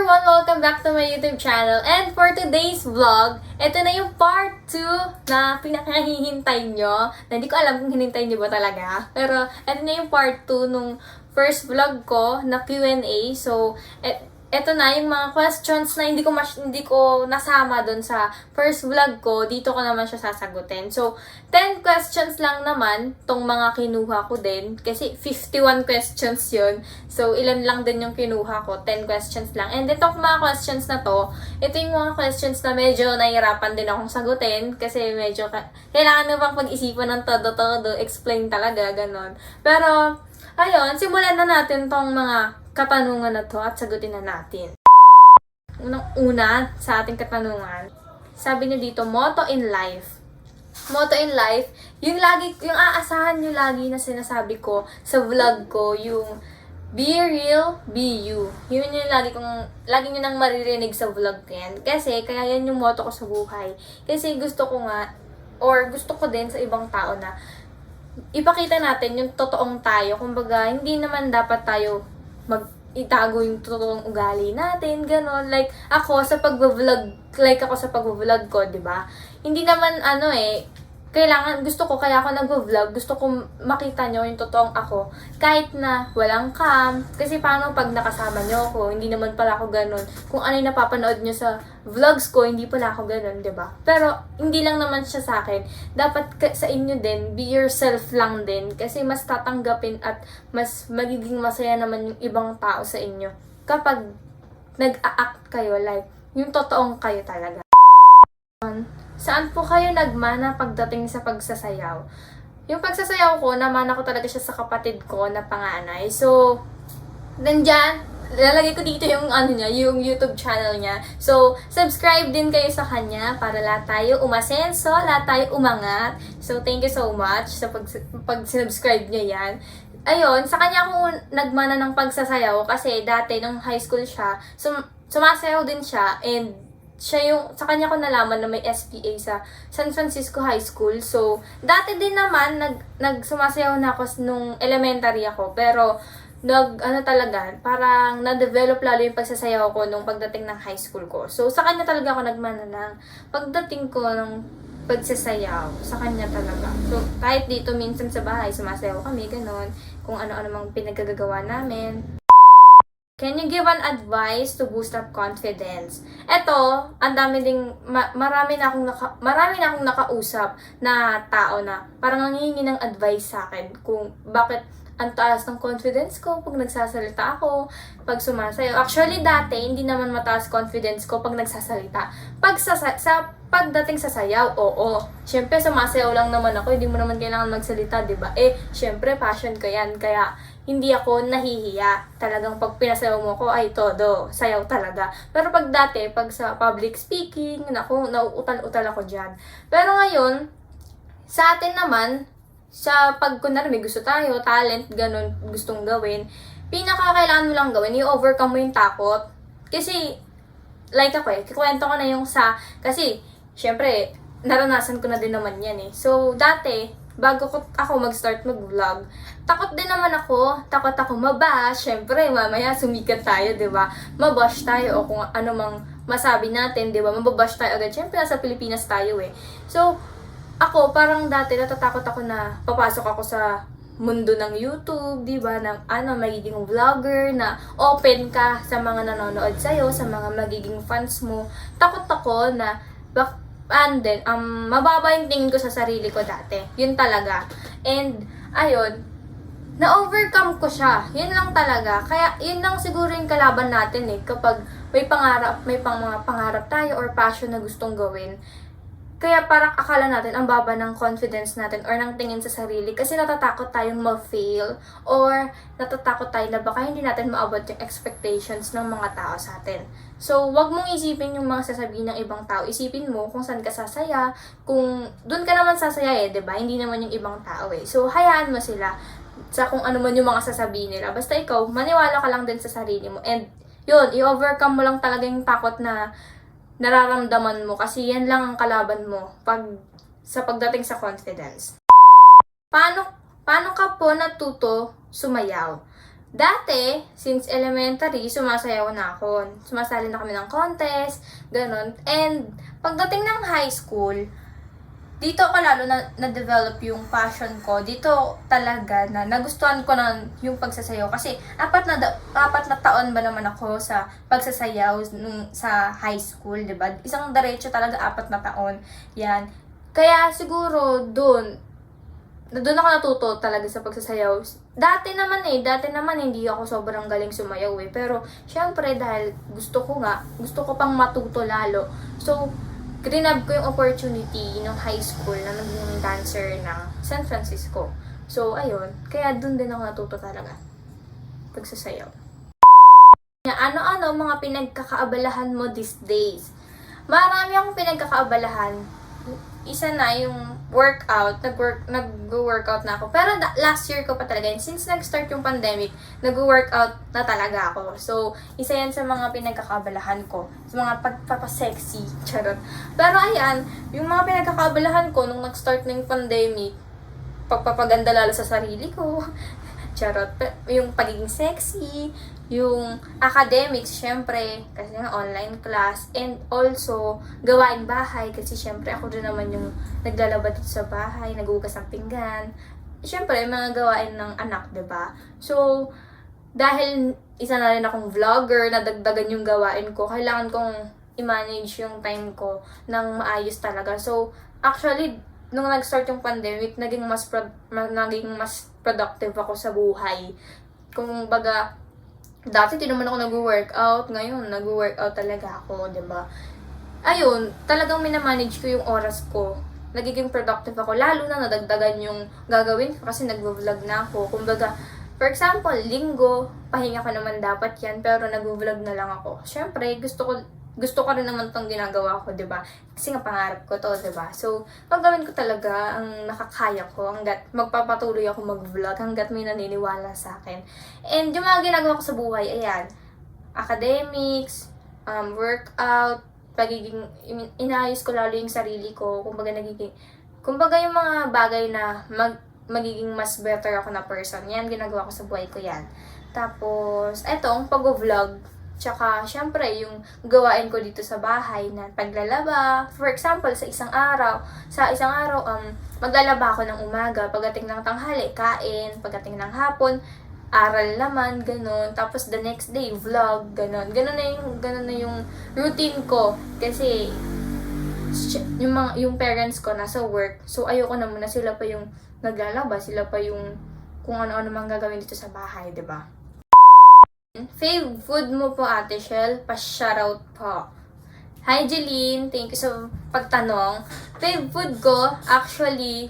everyone! Welcome back to my YouTube channel. And for today's vlog, ito na yung part 2 na pinakahihintay nyo. Na hindi ko alam kung hinintay nyo ba talaga. Pero ito na yung part 2 nung first vlog ko na Q&A. So, ito na yung mga questions na hindi ko nasama dun sa first vlog ko. Dito ko naman siya sasagutin. So, 10 questions lang naman tong mga kinuha ko din. Kasi 51 questions yun. So, ilan lang din yung kinuha ko. 10 questions lang. And itong mga questions na to, ito yung mga questions na medyo nahihirapan din akong sagutin. Kasi medyo kailangan mo pang pag-isipan ng todo-todo. Explain talaga, ganon. Pero, ayun, simulan na natin tong mga katanungan na to at sagutin na natin. Unang-una sa ating katanungan, sabi niyo dito, motto in life. Motto in life, yung aasahan niyo lagi na sinasabi ko sa vlog ko, yung be real, be you. Yun yung lagi niyo nang maririnig sa vlog ko yan. Kasi, kaya yan yung motto ko sa buhay. Kasi gusto ko din sa ibang tao na ipakita natin yung totoong tayo. Kumbaga, hindi naman dapat tayo itago yung totoong ugali natin, gano'n. Like, ako sa pag-vlog ko, di ba? Hindi naman, gusto ko, kaya ako nag-vlog, gusto ko makita nyo yung totoong ako. Kahit na walang cam, kasi paano pag nakasama nyo ako, hindi naman pala ako gano'n. Kung ano yung napapanood nyo sa vlogs ko, hindi pala ako gano'n, di ba? Pero, hindi lang naman siya sa akin. Dapat sa inyo din, be yourself lang din. Kasi mas tatanggapin at mas magiging masaya naman yung ibang tao sa inyo. Kapag nag-a-act kayo, like, yung totoong kayo talaga. Saan po kayo nagmana pagdating sa pagsasayaw? Yung pagsasayaw ko, namana ko talaga siya sa kapatid ko na panganay. So, nandyan, lalagay ko dito yung yung YouTube channel niya. So, subscribe din kayo sa kanya para lahat tayo umasenso, lahat tayo umangat. So, thank you so much sa pag-subscribe niya yan. Ayun, sa kanya ako nagmana ng pagsasayaw kasi dati nung high school siya, sumasayaw din siya, and sa kanya ko nalaman na may SPA sa San Francisco High School. So, dati din naman, nagsumasayaw na ako nung elementary ako. Pero, parang na-develop lalo yung pagsasayaw ko nung pagdating ng high school ko. So, sa kanya talaga ako nagmana ng pagdating ko ng pagsasayaw. Sa kanya talaga. So, kahit dito minsan sa bahay, sumasayaw kami, ganon. Kung ano-ano mang pinagagagawa namin. Can you give an advice to boost up confidence? Ito, ang dami ding, marami na akong nakausap na tao na parang nangihingi ng advice sa akin kung bakit ang taas ng confidence ko pag nagsasalita ako, pag sumasayaw. Actually, dati, hindi naman mataas confidence ko pag nagsasalita. Pagdating sa sayaw, oo. Siyempre, sumasayaw lang naman ako. Hindi mo naman kailangan magsalita, di ba? Siyempre, passion ko yan. Kaya, hindi ako nahihiya. Talagang pag pinasayaw mo ko, ay todo. Sayaw talaga. Pero pag sa public speaking, nauutal-utal ako dyan. Pero ngayon, sa atin naman, kunwari may gusto tayo, talent, ganun, gustong gawin, pinakakailangan mo lang gawin, i-overcome mo yung takot. Kasi, like ako kikwento ko na kasi, syempre, naranasan ko na din naman yan eh. So, dati, bago ako mag-start mag-vlog, takot din naman ako, takot ako mabash, syempre, mamaya sumikat tayo, di ba? Mabash tayo, o kung ano mang masabi natin, di ba? Mababash tayo agad, syempre, nasa Pilipinas tayo eh. So, ako, parang dati, natatakot ako na papasok ako sa mundo ng YouTube, di ba? Magiging vlogger, na open ka sa mga nanonood sa'yo, sa mga magiging fans mo. Takot ako na, mababa yung tingin ko sa sarili ko dati. Yun talaga. And, ayun, na-overcome ko siya. Yun lang talaga. Kaya, yun lang siguro yung kalaban natin eh. Kapag may mga pangarap tayo or passion na gustong gawin. Kaya parang akala natin ang baba ng confidence natin or ng tingin sa sarili kasi natatakot tayong ma-fail or natatakot tayo na baka hindi natin maabot yung expectations ng mga tao sa atin. So, wag mong isipin yung mga sasabihin ng ibang tao. Isipin mo kung saan ka sasaya, kung doon ka naman sasaya eh, 'di ba? Hindi naman yung ibang tao eh. So, hayaan mo sila sa kung ano man yung mga sasabihin nila. Basta ikaw, maniwala ka lang din sa sarili mo. And yun, i-overcome mo lang talaga yung takot na nararamdaman mo kasi yan lang ang kalaban mo sa pagdating sa confidence. Paano ka po natuto sumayaw? dati, since elementary, sumasayaw na ako. Sumasali na kami ng contest, ganun. And pagdating ng high school, dito ako lalo na-develop yung passion ko. Dito talaga na nagustuhan ko na yung pagsasayaw. Kasi apat na taon ba naman ako sa pagsasayaw sa high school, diba? Isang diretso talaga 4 na taon. Yan. Kaya siguro doon ako natuto talaga sa pagsasayaw. Dati naman hindi ako sobrang galing sumayaw eh. Pero syempre dahil gusto ko pang matuto lalo. So, grinab ko yung opportunity ng high school na maging dancer ng San Francisco. So, ayun. Kaya dun din ako natuto talaga. Pagsasayaw. Ano-ano mga pinagkakaabalahan mo these days? Marami akong pinagkakaabalahan. Isa na yung workout. Nag-workout na ako. Pero last year ko pa talaga yun. Since nag-start yung pandemic, nag-workout na talaga ako. So, isa yan sa mga pinagkakabalahan ko. Sa mga pagpapasexy. Charot. Pero ayan, yung mga pinagkakabalahan ko nung nag-start na yung pandemic, pagpapaganda lalo sa sarili ko. Charot. Yung pagiging sexy, yung academics, syempre, kasi nga online class, and also, gawaing bahay, kasi syempre ako din naman yung naglalaba dito sa bahay, nagugas ng pinggan. Syempre, mga gawain ng anak, diba? So, dahil isa na rin akong vlogger, nadagdagan yung gawain ko, kailangan kong i-manage yung time ko ng maayos talaga. So, actually, nung nag-start yung pandemic, naging mas productive ako sa buhay. Kung baga, dati di naman ako nag-workout, ngayon nag-workout talaga ako, 'di ba? Ayun, talagang minamanage ko yung oras ko. Nagiging productive ako, lalo na nadagdagan yung gagawin ko kasi nagvo-vlog na ako. Kumbaga, for example, linggo, pahinga ko naman dapat yan, pero nagvo-vlog na lang ako. Syempre, gusto ko rin naman tong ginagawa ko, 'di ba? Kasi nga pangarap ko to, 'di ba? So, gagawin ko talaga ang nakakaya ko hangga't magpapatuloy ako mag-vlog, hangga't may naniniwala sa akin. And yung mga ginagawa ko sa buhay, ayan, academics, workout, inayos ko lalo yung sarili ko, kumbaga yung mga bagay na magiging mas better ako na person. Yan, ginagawa ko sa buhay ko yan. Tapos, etong pag-vlog, tsaka, syempre, yung gawain ko dito sa bahay na paglalaba. For example, sa isang araw, maglalaba ako ng umaga. Pagdating ng tanghali, kain. Pagdating ng hapon, aral naman, ganun. Tapos, the next day, vlog, ganun. Ganun na yung routine ko. Kasi, yung parents ko nasa work. So, ayoko na muna sila pa yung naglalaba. Sila pa yung kung ano-ano mang gagawin dito sa bahay, 'di ba? Fave food mo po, Ate Shell? Pa-shoutout po. Hi, Jeline. Thank you sa pagtanong. Fave food ko, actually,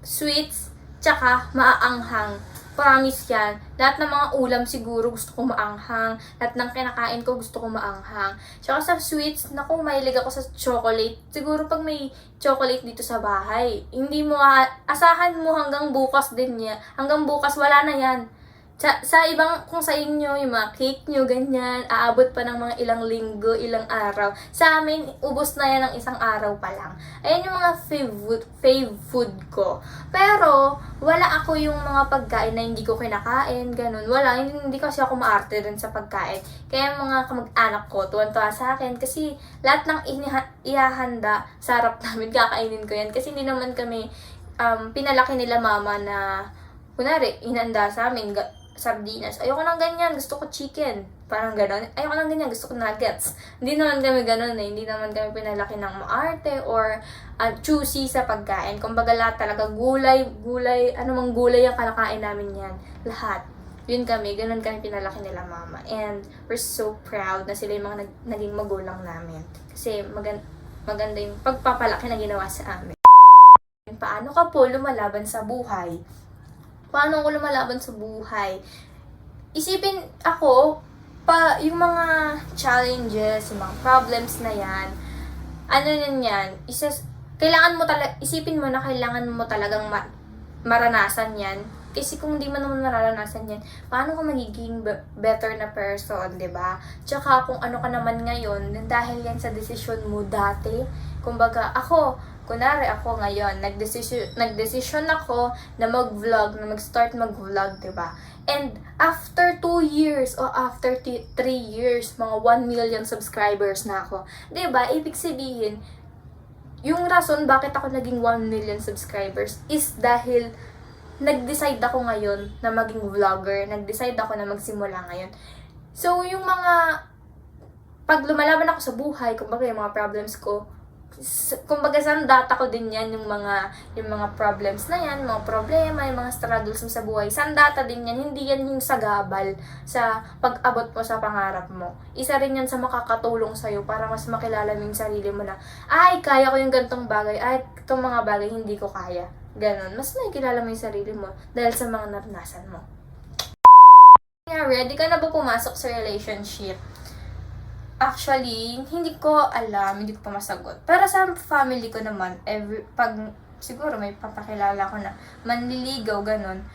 sweets, tsaka maaanghang. Promise yan. Lahat ng mga ulam siguro gusto ko maanghang. Lahat ng kinakain ko gusto ko maanghang. Tsaka sa sweets, naku, mahilig ako sa chocolate. Siguro pag may chocolate dito sa bahay, hindi mo, asahan mo hanggang bukas din niya. Hanggang bukas, wala na yan. Sa ibang, kung sa inyo, yung mga cake nyo, ganyan, aabot pa ng mga ilang linggo, ilang araw. Sa amin, ubos na yan ng isang araw pa lang. Ayan yung mga fave food ko. Pero, wala ako yung mga pagkain na hindi ko kinakain, ganun. Wala, hindi kasi ako maarte rin sa pagkain. Kaya mga kamag-anak ko, tuwan-tuwa sa akin. Kasi, lahat ng ihahanda sa harap namin, kakainin ko yan. Kasi hindi naman kami, pinalaki nila mama na, kunwari, inanda sa amin, sardinas. Ayoko nang ganyan, gusto ko chicken. Parang gano'n. Ayoko nang ganyan, gusto ko nuggets. Hindi naman kami gano'n eh. Hindi naman kami pinalaki ng maarte or choosy sa pagkain. Kumbaga lahat talaga, gulay, anumang gulay ang kalakain namin yan. Lahat. Yun kami, gano'n kami pinalaki nila mama. And we're so proud na sila yung mga naging magulang namin. Kasi maganda yung pagpapalaki na ginawa sa amin. Paano ka po lumalaban sa buhay? Paano ko lumalaban sa buhay? Isipin ako, yung mga challenges, yung mga problems na yan, isipin mo na kailangan mo talagang maranasan yan. Kasi kung hindi mo naman mararanasan yan, paano ka magiging better na person, 'di ba? Tsaka kung ano ka naman ngayon, dahil yan sa desisyon mo dati. Kumbaga, ako, kunwari ako ngayon, nagdesisyon ako na mag-vlog, na mag-start mag-vlog, diba? And after 2 years o after 3 years, mga 1 million subscribers na ako. Diba? Ibig sabihin, yung rason bakit ako naging 1 million subscribers is dahil nag-decide ako ngayon na maging vlogger. Nag-decide ako na magsimula ngayon. So, yung mga pag lumalaban ako sa buhay, kumbaga yung mga problems ko, kumbaga sandata ko din yan, yung mga problems na yan, mga problema, yung mga struggles mo sa buhay, sandata din yan, hindi yan yung sagabal sa pag-abot mo sa pangarap mo. Isa rin yan sa makakatulong sa'yo para mas makilala mo yung sarili mo na, ay, kaya ko yung gantong bagay, ay, itong mga bagay hindi ko kaya. Ganon, mas makikilala mo yung sarili mo dahil sa mga naranasan mo. Ready ka na ba pumasok sa relationship? Actually, hindi ko alam, hindi ko pa masagot. Pero sa family ko naman, pag siguro may papakilala ko na manliligaw, ganon,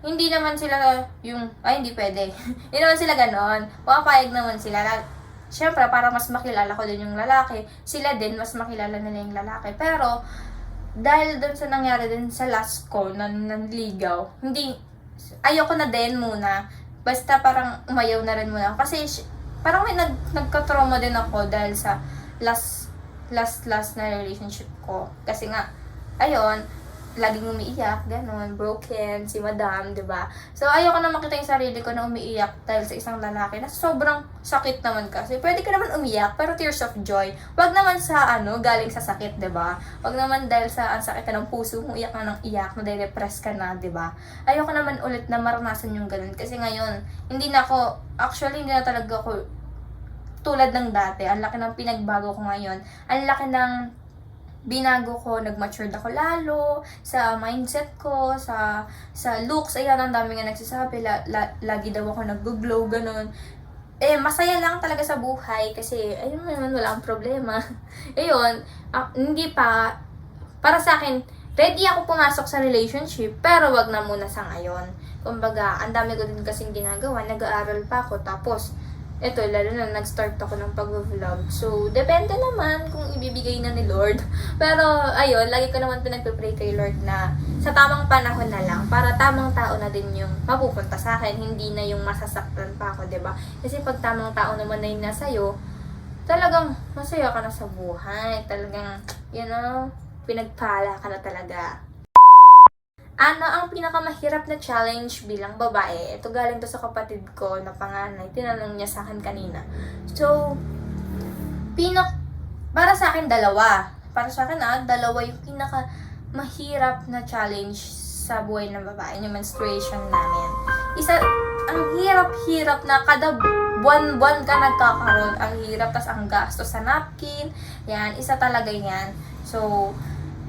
hindi naman sila yung, ay hindi pwede. Hindi naman sila ganon. Papayag naman sila. Siyempre, para mas makilala ko din yung lalaki, sila din, mas makilala nila yung lalaki. Pero, dahil dun sa nangyari din sa last ko, na nanligaw, ayoko na din muna. Basta parang umayaw na rin muna. Kasi, parang may nagka-trauma din ako dahil sa last na relationship ko. Kasi nga, ayun, laging umiiyak, gano'n, broken, si madam, diba? So, ayoko na makita yung sarili ko na umiiyak dahil sa isang lalaki na sobrang sakit naman kasi. Pwede ka naman umiyak, pero tears of joy. Wag naman sa, galing sa sakit, diba? Wag naman dahil sa ang sakit ng puso mo, iyak na ng iyak, na depress ka na, diba? Ayoko naman ulit na maranasan yung ganun. Kasi ngayon, hindi na talaga ako tulad ng dati. Ang laki ng pinagbago ko ngayon. Ang laki ng binago ko, nag-matured ako lalo, sa mindset ko, sa looks, ayan, ang dami nga nagsasabi, lagi daw ako nag-glow, ganun. Masaya lang talaga sa buhay, kasi, ayun naman, wala akong problema. Ayun, hindi pa, para sa akin, ready ako pumasok sa relationship, pero wag na muna sa ngayon. Kumbaga, ang dami ko din kasing ginagawa, nag-aaral pa ako, tapos, eto, lalo na nag-start ako ng pag-vlog. So, depende naman kung ibibigay na ni Lord. Pero, ayun, lagi ko naman pinagpipray kay Lord na sa tamang panahon na lang, para tamang tao na din yung mapupunta sa akin, hindi na yung masasaktan pa ako, diba? Kasi pag tamang tao naman na yung nasa'yo, talagang masaya ka na sa buhay. Talagang, pinagpala ka na talaga. Ano ang pinakamahirap na challenge bilang babae? Ito galing to sa kapatid ko na panganay. Tinanong niya sa akin kanina. So, para sa akin, dalawa. Para sa akin, dalawa yung pinakamahirap na challenge sa buhay ng babae, yung menstruation namin. Isa, ang hirap-hirap na kada buwan-buwan ka nagkakaroon. Ang hirap, tas ang gastos sa napkin. Yan, isa talaga yan. So,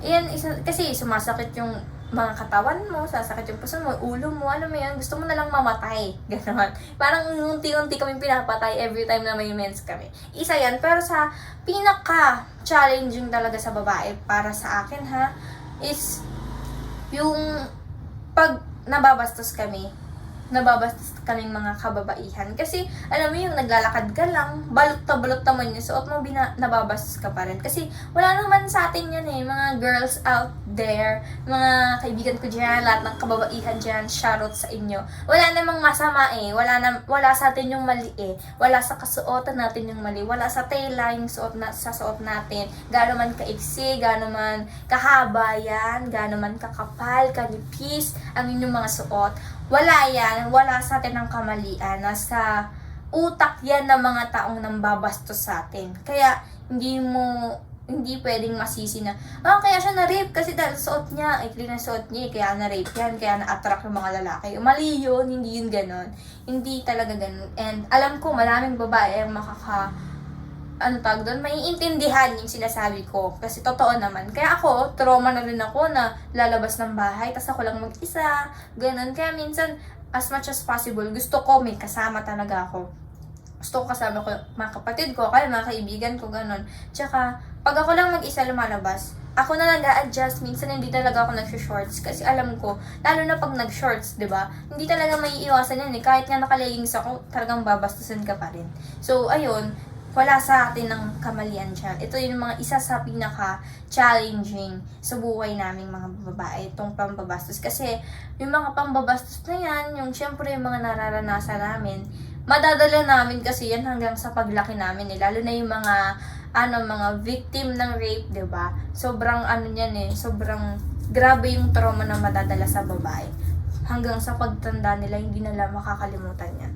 yan, kasi sumasakit yung mga katawan mo, sasakit yung puso mo, ulo mo, alam mo yan, gusto mo na lang mamatay. Ganon. Parang unti-unti kami pinapatay every time na may mens kami. Isa yan, pero sa pinaka-challenging talaga sa babae, para sa akin is yung pag nababastos kaming mga kababaihan. Kasi, alam mo yung naglalakad ka lang, balot naman yung suot mo, nababastos ka pa rin. Kasi, wala naman sa atin yan mga girls out there, mga kaibigan ko dyan, lahat ng kababaihan dyan, shoutout sa inyo. Wala namang masama wala sa atin yung mali wala sa kasuotan natin yung mali, wala sa tela yung suot natin, gaano man kaiksi, gaano man kahaba yan, gaano man kakapal, kanipis, ang inyong mga suot. Wala yan. Wala sa atin ang kamalian. Nasa utak yan ng mga taong nambabastos sa atin. Kaya, hindi pwedeng masisi na, kaya siya na-rape kasi dahil suot niya, ikli na suot niya, kaya na-rape yan, kaya na-attract yung mga lalaki. Mali yun, hindi yun ganon. Hindi talaga ganon. And alam ko, maraming babae ang maiintindihan yung sinasabi ko. Kasi totoo naman. Kaya ako, trauma na rin ako na lalabas ng bahay, tas ako lang mag-isa, ganun. Kaya minsan, as much as possible, gusto ko may kasama talaga ako. Gusto ko kasama ko mga kapatid ko, kaya mga kaibigan ko, ganun. Tsaka, pag ako lang mag-isa lumalabas, ako na nag-a-adjust. Minsan hindi talaga ako nag-shorts kasi alam ko, lalo na pag nag-shorts, diba? Hindi talaga may iwasan yan Kahit nga naka-leggings ako, talagang babastusin ka pa rin. So, ayun, wala sa atin ng kamalian dyan. Ito yung mga isa sa pinaka-challenging sa buhay naming mga babae, itong pambabastos. Kasi yung mga pambabastos na yan, yung syempre yung mga nararanasan namin, madadala namin kasi yan hanggang sa paglaki namin eh. Lalo na yung mga victim ng rape, 'di ba? Sobrang sobrang grabe yung trauma na madadala sa babae. Hanggang sa pagtanda nila, hindi nila makakalimutan yan.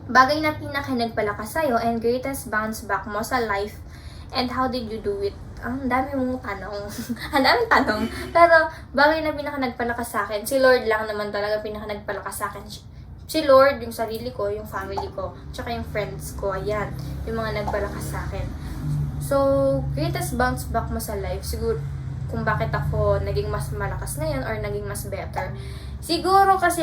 Bagay na pinaka-nagpalakas sa'yo and greatest bounce back mo sa life, and how did you do it? Ang dami mong tanong. Ang daming tanong. Pero bagay na pinaka-nagpalakas sa akin, si Lord lang naman talaga pinaka-nagpalakas sa akin. Si Lord, yung sarili ko, yung family ko, tsaka yung friends ko, ayan, yung mga nagpalakas sa akin. So, greatest bounce back mo sa life, siguro, kung bakit ako naging mas malakas ngayon or naging mas better. Siguro kasi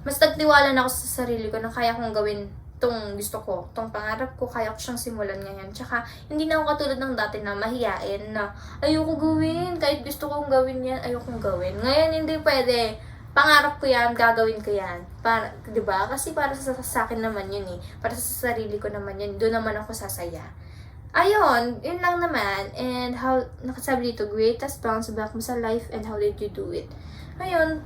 mas nagtiwala na ako sa sarili ko na kaya kong gawin tong gusto ko, tong pangarap ko, kaya ko siyang simulan ngayon. Tsaka, hindi na ako katulad ng dati na mahiyain na ayoko gawin, kahit gusto kong gawin yan, ayokong gawin. Ngayon, hindi pwede. Pangarap ko yan, gagawin ko yan. Para, 'di ba? Kasi para sa akin naman yun eh. Para sa sarili ko naman yun. Doon naman ako sasaya. Ayun, yun lang naman. And how, nakasabi dito, greatest bounce back mo sa life and how did you do it? Ayun,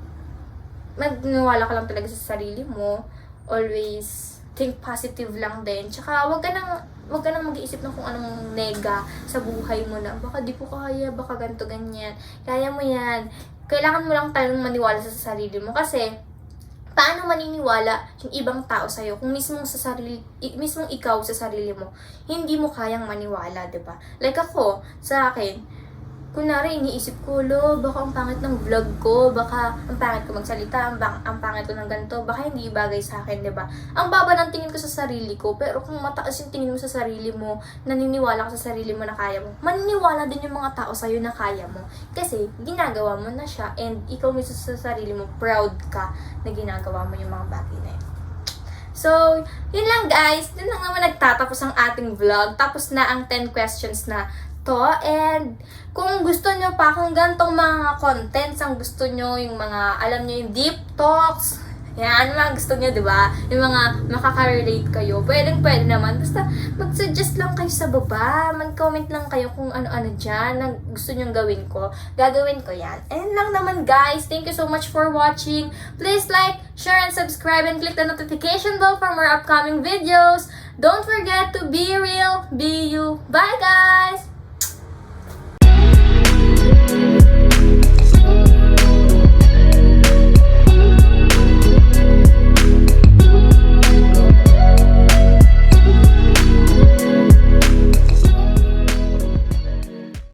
magniwala ka lang talaga sa sarili mo. Always think positive lang din. Tsaka, wag ka nang mag-iisip ng kung anong nega sa buhay mo na, baka di ko kaya, baka ganito, ganyan. Kaya mo yan. Kailangan mo lang talagang maniwala sa sarili mo. Kasi, paano maniniwala yung ibang tao sa'yo kung mismong ikaw sa sarili mo, hindi mo kayang maniwala, 'di ba? Like ako, sa akin, kunwari iniisip ko, baka ang pangit ng vlog ko, baka ang pangit ko magsalita, ang pangit ko ng ganito, baka hindi bagay sa akin, 'di ba? Ang baba ng tingin ko sa sarili ko, pero kung mataas yung tingin mo sa sarili mo, naniniwala ka sa sarili mo na kaya mo, maniniwala din yung mga tao sa'yo na kaya mo. Kasi, ginagawa mo na siya, and ikaw mismo sa sarili mo, proud ka na ginagawa mo yung mga bagay na yun. So, yun lang guys. Yun lang naman nagtatapos ang ating vlog. Tapos na ang 10 questions na to. And kung gusto nyo pa kung gantong mga contents, ang gusto nyo, yung mga, alam nyo, yung deep talks, yan, ano mga gusto nyo, di ba? Yung mga makaka-relate kayo, pwede naman. Basta mag-suggest lang kayo sa baba, mag-comment lang kayo kung ano-ano dyan na gusto nyong gawin ko. Gagawin ko yan. And lang naman guys, thank you so much for watching. Please like, share, and subscribe, and click the notification bell for more upcoming videos. Don't forget to be real, be you. Bye guys!